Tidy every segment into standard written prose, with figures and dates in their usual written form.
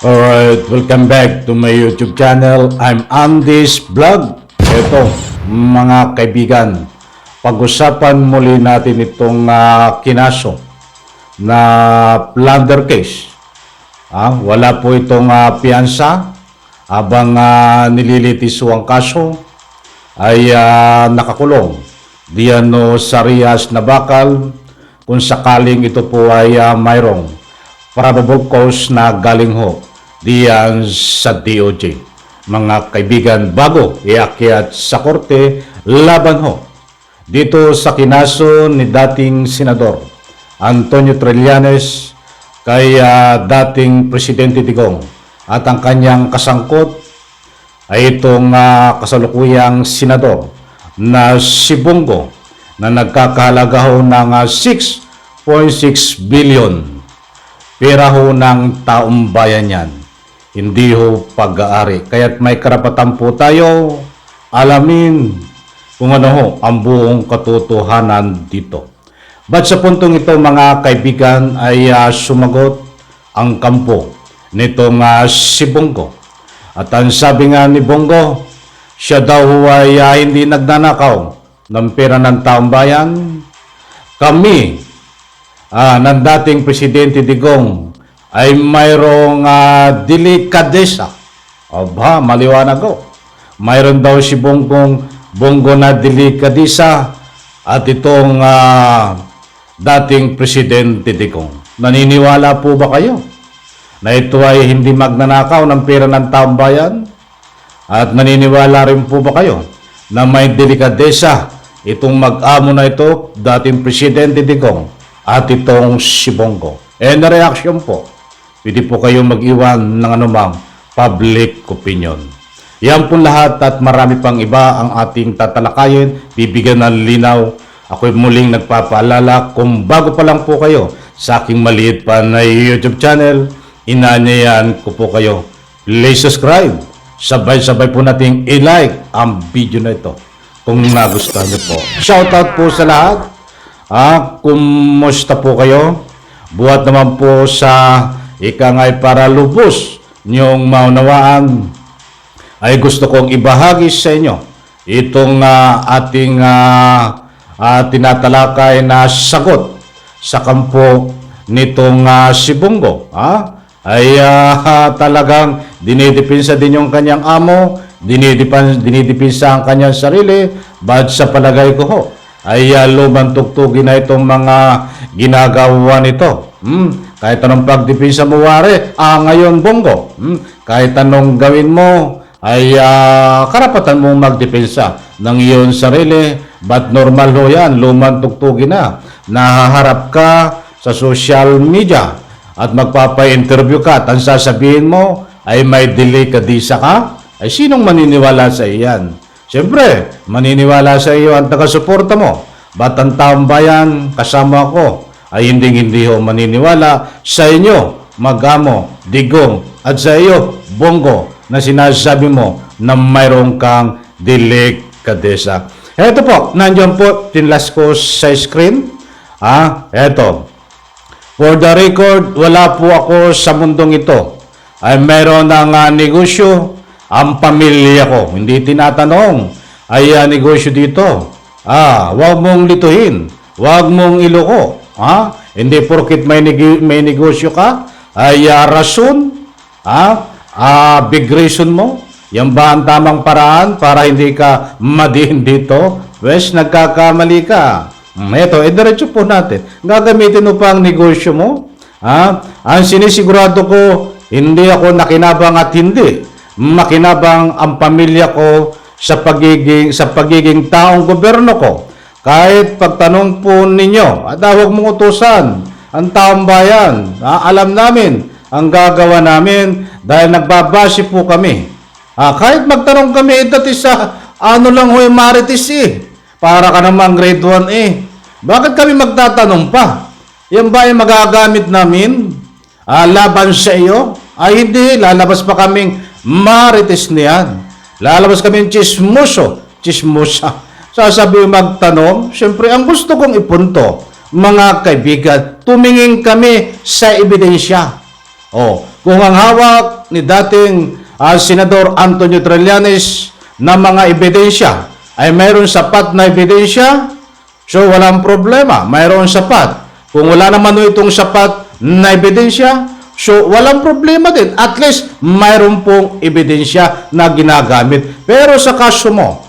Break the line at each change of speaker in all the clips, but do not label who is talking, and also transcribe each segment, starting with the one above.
Alright, welcome back to my YouTube channel. I'm Andy's Vlog. Ito, mga kaibigan, pag-usapan muli natin itong kinaso na plunder case. Wala po itong piyansa habang nililitis ang kaso ay nakakulong diyan sa Rias na bakal kung sakaling ito po ay mayroong probable cause na galing ho diyan sa DOJ. Mga kaibigan, bago iakyat sa korte, laban ho dito sa kinaso ni dating Senador Antonio Trillanes kay dating Presidente Digong at ang kanyang kasangkot ay itong kasalukuyang senador na si Bongo na nagkakahalaga ho ng 6.6 billion pera ho ng taong bayan yan. Hindi ho pag-aari. Kaya't may karapatan po tayo alamin kung ano ho ang buong katotohanan dito. But sa puntong ito mga kaibigan ay sumagot ang kampo nitong si Bongo. At ang sabi nga ni Bongo, siya daw ay hindi nagnanakaw ng pera ng taong bayan. Kami, ng dating Presidente Digong, ay mayroong delikadesa. Aba, maliwanag ko. Mayroon daw si Bongo na delikadesa at itong dating Presidente Digong. Naniniwala po ba kayo na ito ay hindi magnanakaw ng pera ng taong bayan? At naniniwala rin po ba kayo na may delikadesa itong mag-amo na ito, dating Presidente Digong at itong si Bongo? And the reaction po, pwede po kayong mag-iwan ng anumang public opinion. Yan po lahat at marami pang iba ang ating tatalakayin, bibigyan ng linaw. Ako'y muling nagpapaalala, kung bago pa lang po kayo sa aking maliit pa na YouTube channel, inaanyayan ko po kayo, please subscribe. Sabay-sabay po nating i-like ang video na ito kung nagustuhan niyo po. Shoutout po sa lahat. Kumusta po kayo? Buhat naman po sa ikangay para lubos niyong maunawaan ay gusto kong ibahagi sa inyo itong ating tinatalakay na sagot sa kampo nitong si Bongo. Ay talagang dinidepensa din yung kanyang amo, dinidepensa ang kanyang sarili, but sa palagay ko ho, ay lumang tugtugin na itong mga ginagawa nito. Kahit anong pagdepensa mo wari, ngayon Bongo, kahit anong gawin mo, ay karapatan mong magdepensa ng iyong sarili, but normal ho yan, lumang tugtugin na. Nahaharap ka sa social media at magpapa-interview ka at ang sasabihin mo ay may delikadesa ka, ay sinong maniniwala sa iyan? Siyempre, maniniwala sa iyo ang taga-suporta mo. Ba't ang taong bayan kasama ko ay hindi ho maniniwala sa inyo, mag-amo, Digong, at sa iyo, Bongo, na sinasabi mo na mayroon kang delikadesa. Ito po, nandiyan po, tinlas ko sa screen. Ito. For the record, wala po ako sa mundong ito. Ay mayroon ng negosyo ang pamilya ko. Hindi tinatanong, ay negosyo dito. Huwag mong lituhin. Huwag mong iloko. Hindi porkit may negosyo ka, ay rason, big reason mo. Yan ba ang tamang paraan para hindi ka madiin dito? Wes, nagkakamali ka. Ito, diretso po natin. Gagamitin mo pa ang negosyo mo? Ang sinisigurado ko, hindi ako nakinabang at hindi makinabang ang pamilya ko sa pagiging taong gobyerno ko. Kahit pagtanong po ninyo, huwag mong utusan ang taong bayan. Alam namin ang gagawa namin dahil nagbabase po kami. Kahit magtanong kami, dati sa lang ho yung marites para ka namang grade 1 Bakit kami magtatanong pa? Yan ba yung magagamit namin laban sa iyo? Ay hindi, lalabas pa kaming marites niyan. Lalabas kaming chismosa. Sasabihin magtanong, siyempre ang gusto kong ipunto, mga kaibigan, tumingin kami sa ebidensya. Kung ang hawak ni dating Senador Antonio Trillanes na mga ebidensya ay mayroon sapat na ebidensya, so walang problema, mayroon sapat. Kung wala naman itong sapat na ebidensya, so walang problema din. At least mayroon pong ebidensya na ginagamit. Pero sa kaso mo,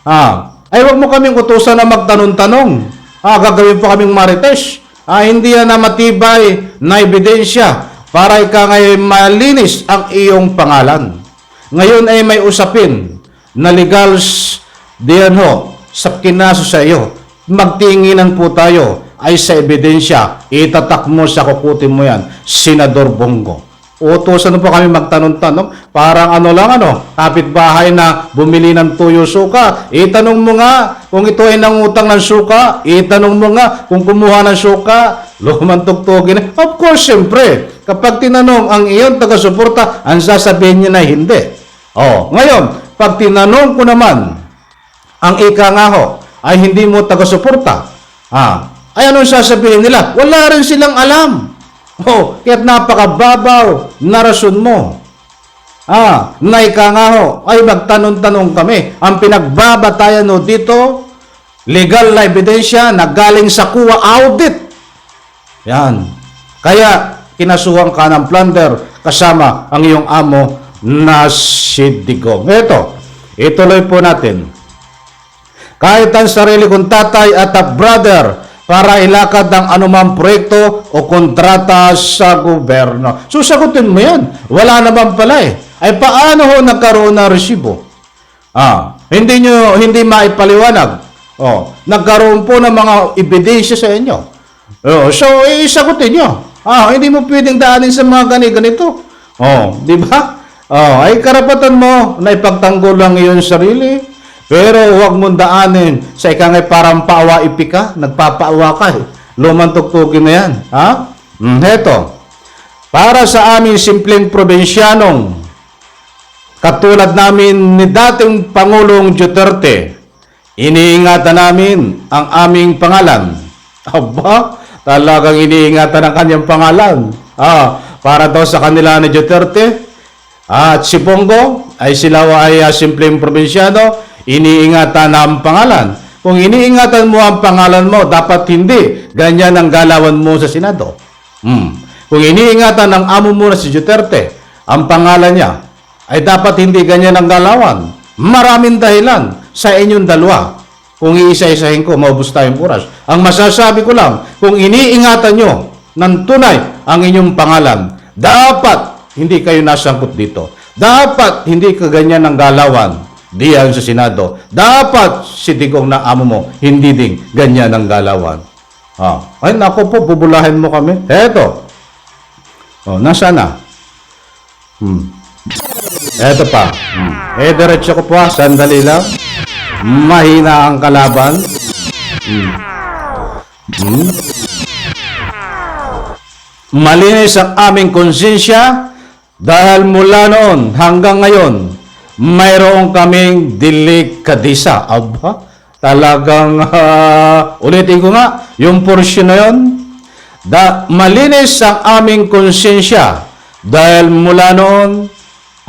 ay wag mo kaming utusan na magtanong-tanong. Gagawin pa kaming marites. Hindi yan na matibay na ebidensya para ika ngayon malinis ang iyong pangalan. Ngayon ay may usapin na legal diyan sa kinaso sa iyo. Magtinginan po tayo ay sa ebidensya. Itatak mo sa kukutin mo yan, Senador Bongo. Utusan mo pa kami magtanong-tanong, parang kapitbahay na bumili ng tuyo suka. Itanong mo nga kung ito ay nangutang ng suka. Itanong mo nga kung kumuha ng suka. Lumantugtugin. Of course, siyempre, kapag tinanong ang iyong taga-suporta, ang sasabihin niya na hindi. Ngayon, pag tinanong ko naman, ang ika nga ay hindi mo taga-suporta, ay anong sasabihin nila? Wala rin silang alam. Kaya't napakababaw na rason mo. Na ika nga ay magtanong-tanong kami. Ang pinagbabatayan dito, legal na ebidensya na galing sa kuwa audit. Yan. Kaya, kinasuhan ka ng plunder kasama ang iyong amo na si Digong. Ituloy po natin. Kahit ang sarili kong tatay at brother para ilakad ang anumang proyekto o kontrata sa gobyerno. Susagutin mo yan. Wala naman pala Ay paano nagkaroon ng resibo? Hindi maipaliwanag. Nagkaroon po ng mga ebidensya sa inyo. So, isagutin nyo. Hindi mo pwedeng daanin sa mga ganito. Di ba? Ay karapatan mo na ipagtanggol lang iyong sarili. Pero huwag mong daanin sa ikangay parang paawa-ipi ka. Nagpapaawa ka Lumantugtugin na yan. Heto. Para sa aming simpleng probinsyanong, katulad namin ni dating Pangulong Duterte, iniingatan namin ang aming pangalan. Talagang iniingatan ang kanyang pangalan. Para daw sa kanila ni Duterte at si Bongo ay sila ay simpleng probinsyano, iniingatan ang pangalan. Kung iniingatan mo ang pangalan mo, dapat hindi ganyan ang galawan mo sa Senado. Kung iniingatan ng amo mo na si Duterte, ang pangalan niya, ay dapat hindi ganyan ang galawan. Maraming dahilan sa inyong dalawa. Kung iisa-isahin ko, maubos tayong oras. Ang masasabi ko lang, kung iniingatan nyo ng tunay ang inyong pangalan, dapat hindi kayo nasangkot dito. Dapat hindi ka ganyan ang galawan diyan sa Senado. Dapat si Digong na amo mo, hindi din ganyan ang galawan. Ay nako po, bubulahin mo kami. Eto. Nasaan na? Eto pa. Diretso ko pa, sandali lang. Mahina ang kalaban. Malinis ang aming konsensya dahil mula noon hanggang ngayon, mayroon kaming delikadisa. Talagang ulitin ko nga, yung portion na yun. Malinis ang aming konsensya dahil mula noon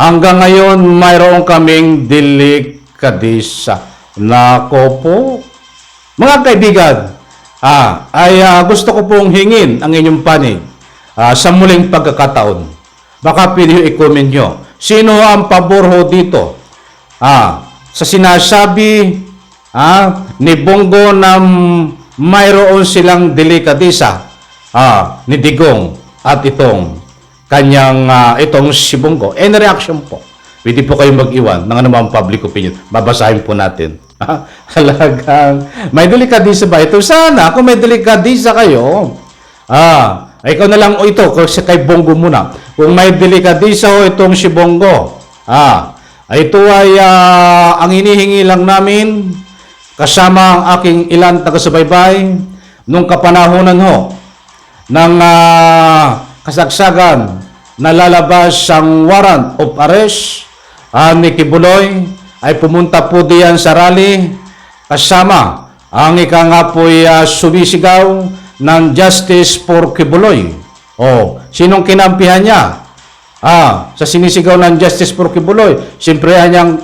hanggang ngayon, mayroon kaming delikadisa. Nako po. Mga kaibigan, gusto ko pong hingin ang inyong panig sa muling pagkakataon. Baka pwede i-comment nyo. Sino ang pabor dito? Sa sinasabi ni Bongo na mayroon silang delikadisa ni Digong at itong kanyang itong si Bongo. Any reaction po? Pwede po kayong mag-iwan ng anumang public opinion. Babasahin po natin. Halagang may delikadisa ba ito? Sana kung may delikadisa kayo, ikaw na lang ito kasi kay Bongo muna. Kung may delikadisa itong si Bongo, ito ay ang hinihingi lang namin kasama ang aking ilang taga-subaybay nung kapanahonan ng kasagsagan na lalabas ang warrant of arrest ni Kibuloy ay pumunta po diyan sa rally kasama ang ika nga po'y sumisigaw ng Justice for Kibuloy. Oh, sinong kinampihan niya? Sa sinisigaw ng Justice for Kibuloy, siyempre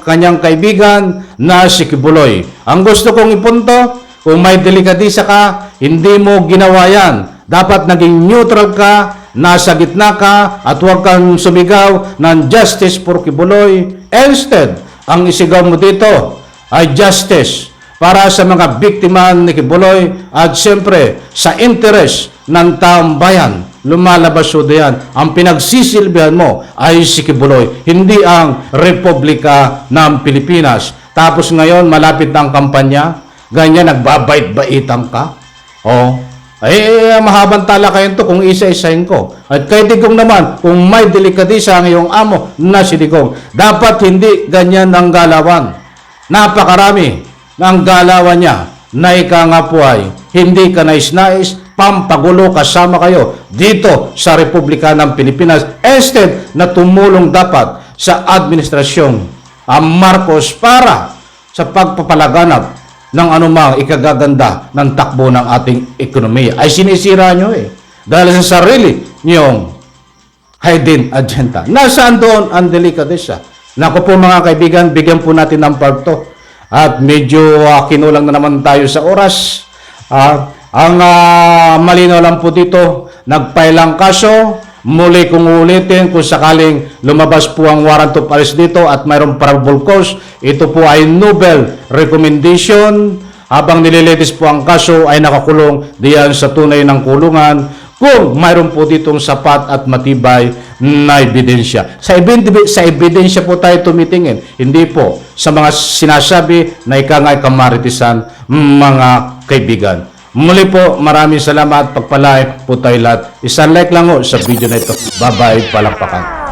kanyang kaibigan na si Kibuloy. Ang gusto kong ipunto, kung may delikadisa ka, hindi mo ginawa yan. Dapat naging neutral ka, nasa gitna ka, at huwag kang sumigaw ng Justice for Kibuloy. Instead, ang isigaw mo dito ay justice para sa mga biktima ni Kibuloy at siyempre sa interes ng taong bayan. Lumalabas so diyan. Ang pinagsisilbihan mo ay si Kibuloy, hindi ang Republika ng Pilipinas. Tapos ngayon, malapit na ang kampanya, ganyan, nagbabait-baitan ka. Mahabang talakayan to kung isa-isahin ko. At kay Digong naman, kung may delikadisa ang iyong amo na si Digong, dapat hindi ganyan ang galawan. Napakarami ng galawan niya na ika nga po ay hindi ka nais-nais, pampagulo kasama kayo dito sa Republika ng Pilipinas. Instead na tumulong dapat sa administrasyon ang Marcos para sa pagpapalaganap ng anumang ikagaganda ng takbo ng ating ekonomiya. Ay sinisira nyo dahil sa sarili nyong hidden agenda. Nasaan doon ang delikadesa? Naku po mga kaibigan, bigyan po natin ng part 2. At medyo kinulang na naman tayo sa oras. Ang malinaw lang po dito, nagpailang kaso, muli kong ulitin kung sakaling lumabas po ang warrant of arrest dito at mayroong probable cause, ito po ay novel recommendation. Habang nililitis po ang kaso ay nakakulong diyan sa tunay ng kulungan kung mayroon po ditong sapat at matibay na ebidensya. Sa ebidensya po tayo tumitingin, hindi po sa mga sinasabi na ikangay kamaritisan, mga kaibigan. Muli po, maraming salamat. Pagpalain po tayo lahat. Isang like lang sa video na ito. Bye-bye, palakpakan.